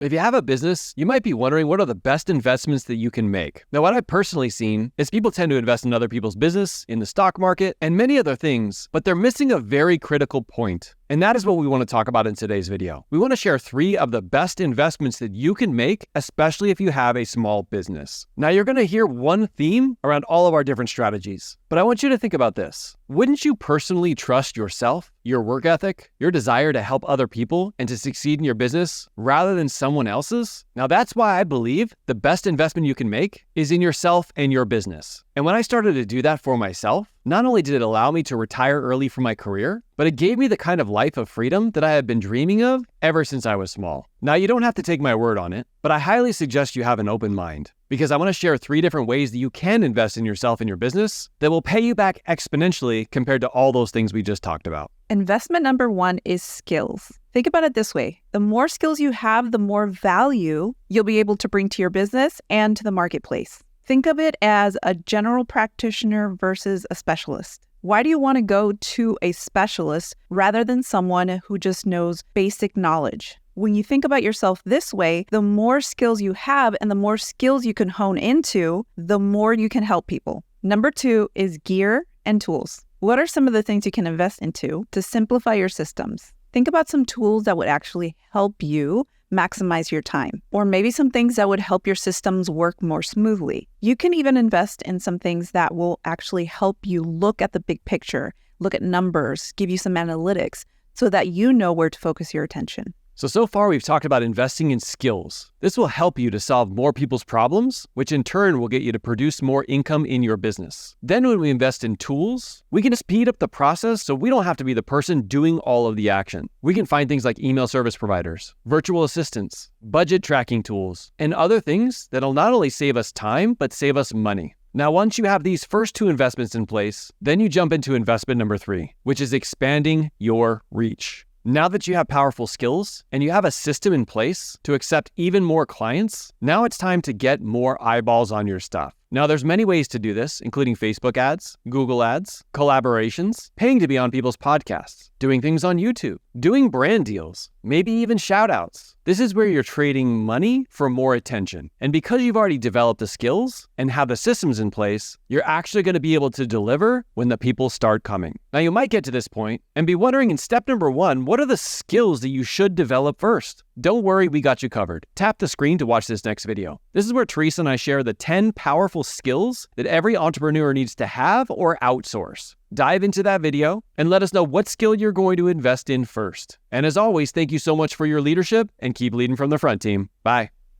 If you have a business, you might be wondering what are the best investments that you can make. Now, what I've personally seen is people tend to invest in other people's business, in the stock market, and many other things, but they're missing a very critical point. And that is what we want to talk about in today's video. We want to share 3 of the best investments that you can make, especially if you have a small business. Now, you're going to hear one theme around all of our different strategies, but I want you to think about this. Wouldn't you personally trust yourself, your work ethic, your desire to help other people and to succeed in your business rather than someone else's? Now, that's why I believe the best investment you can make is in yourself and your business. And when I started to do that for myself, not only did it allow me to retire early from my career, but it gave me the kind of life of freedom that I had been dreaming of ever since I was small. Now, you don't have to take my word on it, but I highly suggest you have an open mind, because I want to share 3 different ways that you can invest in yourself and your business that will pay you back exponentially compared to all those things we just talked about. Investment number 1 is skills. Think about it this way. The more skills you have, the more value you'll be able to bring to your business and to the marketplace. Think of it as a general practitioner versus a specialist. Why do you want to go to a specialist rather than someone who just knows basic knowledge? When you think about yourself this way, the more skills you have and the more skills you can hone into, the more you can help people. Number 2 is gear and tools. What are some of the things you can invest into to simplify your systems? Think about some tools that would actually help you maximize your time, or maybe some things that would help your systems work more smoothly. You can even invest in some things that will actually help you look at the big picture, look at numbers, give you some analytics so that you know where to focus your attention. So far we've talked about investing in skills. This will help you to solve more people's problems, which in turn will get you to produce more income in your business. Then when we invest in tools, we can speed up the process so we don't have to be the person doing all of the action. We can find things like email service providers, virtual assistants, budget tracking tools, and other things that'll not only save us time, but save us money. Now, once you have these first 2 investments in place, then you jump into investment number 3, which is expanding your reach. Now that you have powerful skills and you have a system in place to accept even more clients, now it's time to get more eyeballs on your stuff. Now, there's many ways to do this, including Facebook ads, Google ads, collaborations, paying to be on people's podcasts, doing things on YouTube, doing brand deals, maybe even shout outs. This is where you're trading money for more attention. And because you've already developed the skills and have the systems in place, you're actually going to be able to deliver when the people start coming. Now, you might get to this point and be wondering in step number 1, what are the skills that you should develop first? Don't worry, we got you covered. Tap the screen to watch this next video. This is where Teresa and I share the 10 powerful skills that every entrepreneur needs to have or outsource. Dive into that video and let us know what skill you're going to invest in first. And as always, thank you so much for your leadership and keep leading from the front, team. Bye.